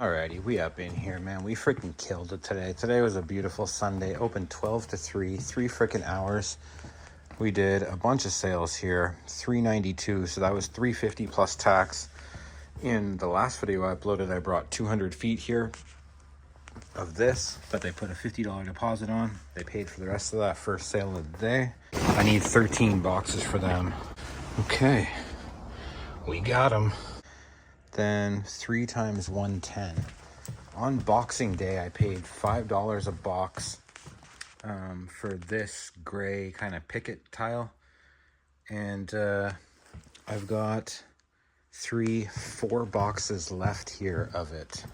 Alrighty, we up in here, man. We freaking killed it today. Today was a beautiful Sunday. Open 12 to 3 freaking hours. We did a bunch of sales here. $392, so that was $350 plus tax. In the last video I uploaded, I brought 200 feet here of this that they put a $50 deposit on. They paid for the rest of that first sale of the day. I need 13 boxes for them. Okay, we got them. Then 3 times 110. On Boxing Day, I paid $5 a box for this gray kind of picket tile. And I've got 4 boxes left here of it.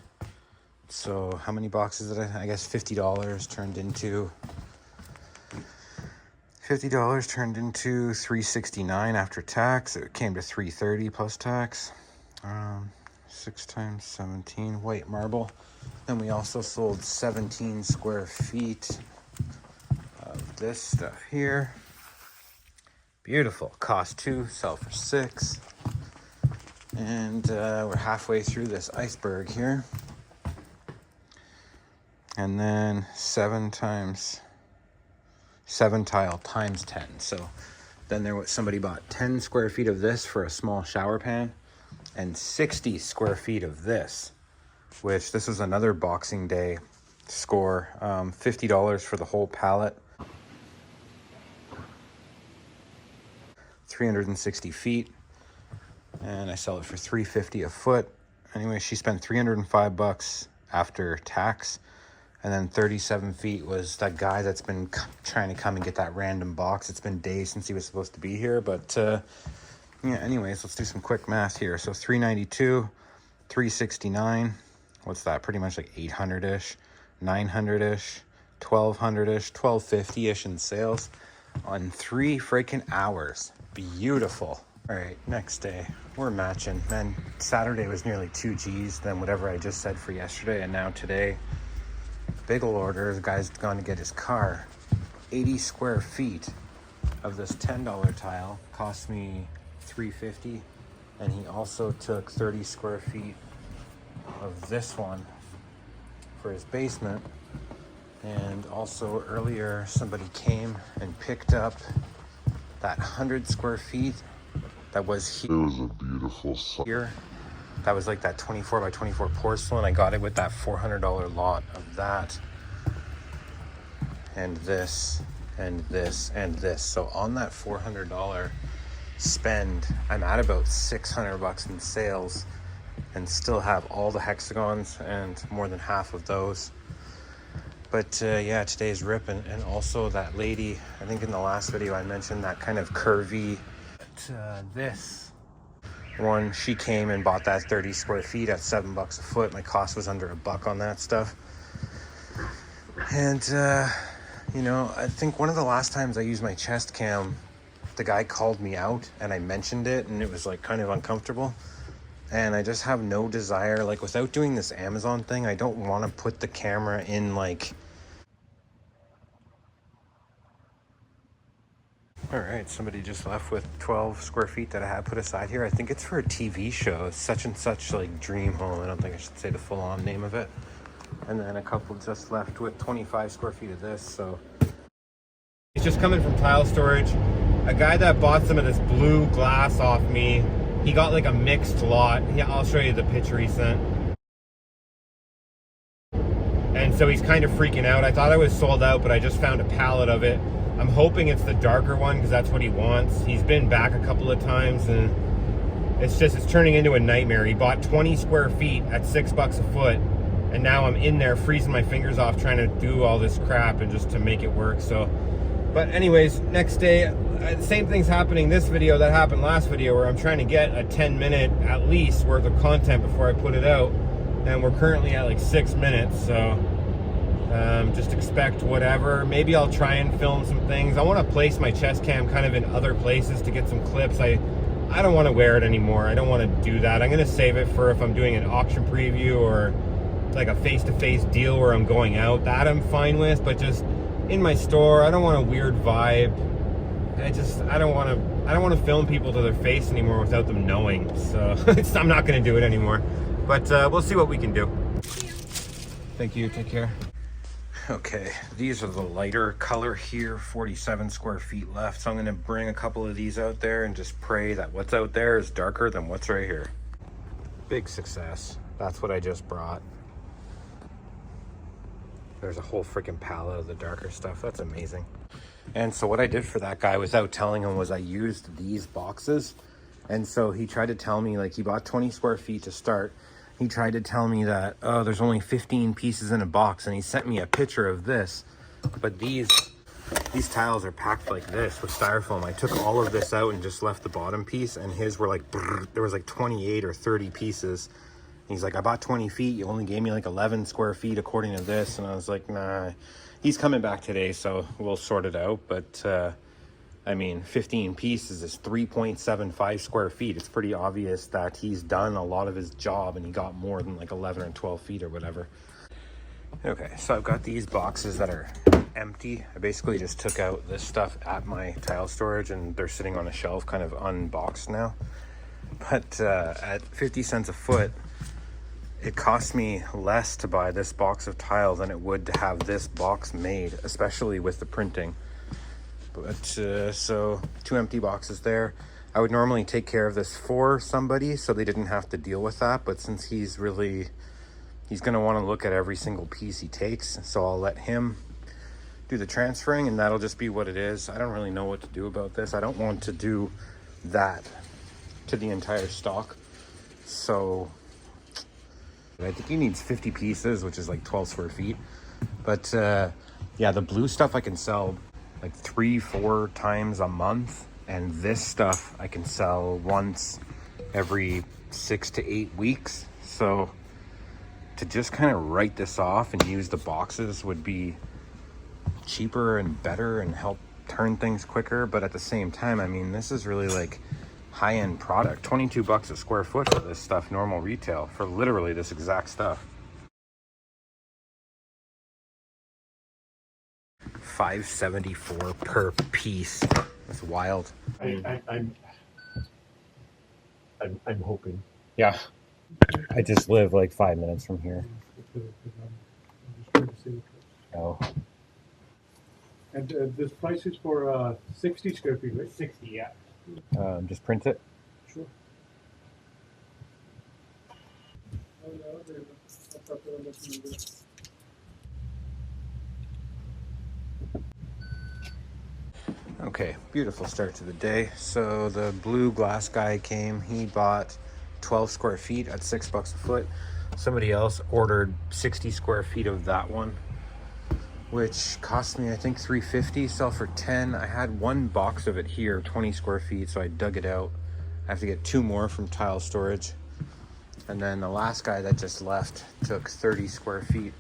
So how many boxes did I guess $50 turned into $369 after tax. It came to $330 plus tax. 6 times 17 white marble. Then we also sold 17 square feet of this stuff here. Beautiful. Cost 2, sell for 6. And we're halfway through this iceberg here. And then 7 tile times 10. So then somebody bought 10 square feet of this for a small shower pan and 60 square feet of this, which this was another Boxing Day score. $50 for the whole pallet. 360 feet. And I sell it for $350 a foot. Anyway, she spent $305 after tax. And then 37 feet was that guy that's been trying to come and get that random box. It's been days since he was supposed to be here, but yeah, anyways, let's do some quick math here. So 392, 369, what's that? Pretty much like 800-ish, 900-ish, 1200-ish, 1250-ish in sales on 3 freaking hours. Beautiful. All right, next day, we're matching. Man, Saturday was nearly 2 G's than whatever I just said for yesterday, and now today, big ol' order. The guy's gone to get his car. 80 square feet of this $10 tile cost me $350, and he also took 30 square feet of this one for his basement. And also earlier somebody came and picked up that 100 square feet that was here. It was a beautiful here. That was like that 24 by 24 porcelain. I got it with that $400 lot of that. And this, and this, and this. So on that $400 spend, I'm at about $600 in sales and still have all the hexagons and more than half of those. But yeah, today's ripping. And also that lady, I think in the last video I mentioned that kind of curvy, this one, she came and bought that 30 square feet at $7 a foot. My cost was under $1 on that stuff. And you know, I think one of the last times I used my chest cam, the guy called me out and I mentioned it, and it was like kind of uncomfortable. And I just have no desire, like without doing this Amazon thing, I don't want to put the camera in like... All right, somebody just left with 12 square feet that I had put aside here. I think it's for a TV show, such and such like dream home. I don't think I should say the full on name of it. And then a couple just left with 25 square feet of this, so. It's just coming from tile storage. A guy that bought some of this blue glass off me, he got like a mixed lot. Yeah, I'll show you the picture he sent. And so he's kind of freaking out. I thought I was sold out, but I just found a pallet of it. I'm hoping it's the darker one because that's what he wants. He's been back a couple of times and it's turning into a nightmare. He bought 20 square feet at $6 a foot. And now I'm in there freezing my fingers off trying to do all this crap and just to make it work. So, but anyways, next day, same thing's happening this video that happened last video, where I'm trying to get a 10-minute at least worth of content before I put it out. And we're currently at like 6 minutes. So just expect whatever. Maybe I'll try and film some things. I want to place my chest cam kind of in other places to get some clips. I don't want to wear it anymore. I don't want to do that. I'm going to save it for if I'm doing an auction preview or like a face-to-face deal where I'm going out. That I'm fine with, but just in my store, I don't want a weird vibe. I don't want to film people to their face anymore without them knowing. So I'm not going to do it anymore. But we'll see what we can do. Thank you, take care. Okay, these are the lighter color here, 47 square feet left. So I'm gonna bring a couple of these out there and just pray that what's out there is darker than what's right here. Big success. That's what I just brought. There's a whole freaking palette of the darker stuff. That's amazing. And so what I did for that guy without telling him was I used these boxes. And so he tried to tell me, like, he bought 20 square feet to start. He tried to tell me that, oh, there's only 15 pieces in a box. And he sent me a picture of this. But these tiles are packed like this with styrofoam. I took all of this out and just left the bottom piece. And his were like, there was like 28 or 30 pieces. He's like, I bought 20 feet. You only gave me like 11 square feet according to this. And I was like, nah. He's coming back today, so we'll sort it out. But, I mean, 15 pieces is 3.75 square feet. It's pretty obvious that he's done a lot of his job and he got more than like 11 or 12 feet or whatever. Okay, so I've got these boxes that are empty. I basically just took out this stuff at my tile storage and they're sitting on a shelf kind of unboxed now. But at 50 cents a foot, it cost me less to buy this box of tile than it would to have this box made, especially with the printing. But so 2 empty boxes there. I would normally take care of this for somebody so they didn't have to deal with that. But since he's going to want to look at every single piece he takes. So I'll let him do the transferring and that'll just be what it is. I don't really know what to do about this. I don't want to do that to the entire stock. So I think he needs 50 pieces, which is like 12 square feet. But yeah, the blue stuff I can sell like 3-4 times a month, and this stuff I can sell once every 6 to 8 weeks. So to just kind of write this off and use the boxes would be cheaper and better and help turn things quicker. But at the same time, I mean, this is really like high-end product. 22 bucks a square foot for this stuff, normal retail, for literally this exact stuff. $5.74 per piece. That's wild. I'm hoping. Yeah. I just live like 5 minutes from here. Oh. And this price is for 60 square feet, right? 60, yeah. Just print it. Sure. Okay, beautiful start to the day. So the blue glass guy came, he bought 12 square feet at $6 a foot. Somebody else ordered 60 square feet of that one, which cost me, I think, $3.50, sell for $10. I had one box of it here, 20 square feet, so I dug it out. I have to get 2 more from tile storage. And then the last guy that just left took 30 square feet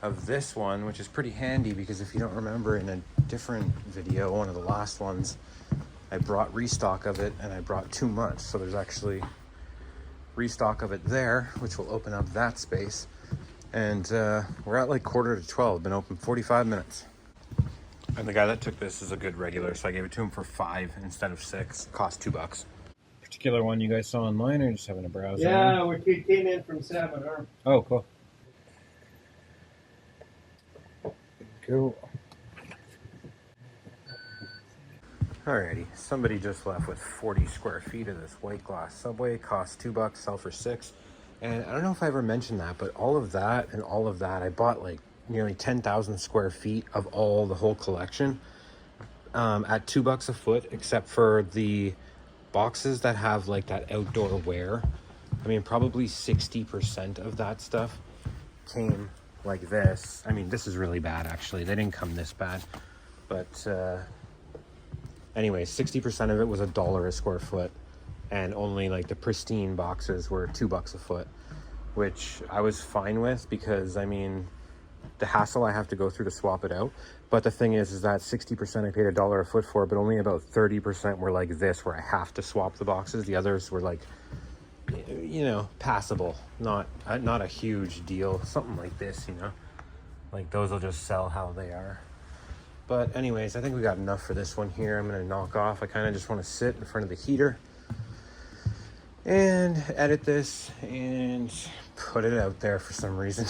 of this one, which is pretty handy because if you don't remember, in a different video, one of the last ones, I brought restock of it and I brought too much. So there's actually restock of it there, which will open up that space. And we're at like 11:45, been open 45 minutes. And the guy that took this is a good regular, so I gave it to him for $5 instead of $6. Cost $2. Particular one you guys saw online, or just having a browse? Yeah, we came in from Salmon. Oh, cool. Cool. Alrighty, somebody just left with 40 square feet of this white glass subway. Cost $2, sell for $6. And I don't know if I ever mentioned that, but all of that, I bought like nearly 10,000 square feet of the whole collection at $2 a foot, except for the boxes that have like that outdoor wear. I mean, probably 60% of that stuff came like this. I mean, this is really bad, actually. They didn't come this bad. But anyway, 60% of it was $1 a square foot. And only like the pristine boxes were $2 a foot, which I was fine with because, I mean, the hassle I have to go through to swap it out. But the thing is that 60% I paid $1 a foot for, but only about 30% were like this, where I have to swap the boxes. The others were like, you know, passable, not a huge deal, something like this, you know, like those will just sell how they are. But anyways, I think we got enough for this one here. I'm gonna knock off. I kind of just want to sit in front of the heater and edit this and put it out there for some reason.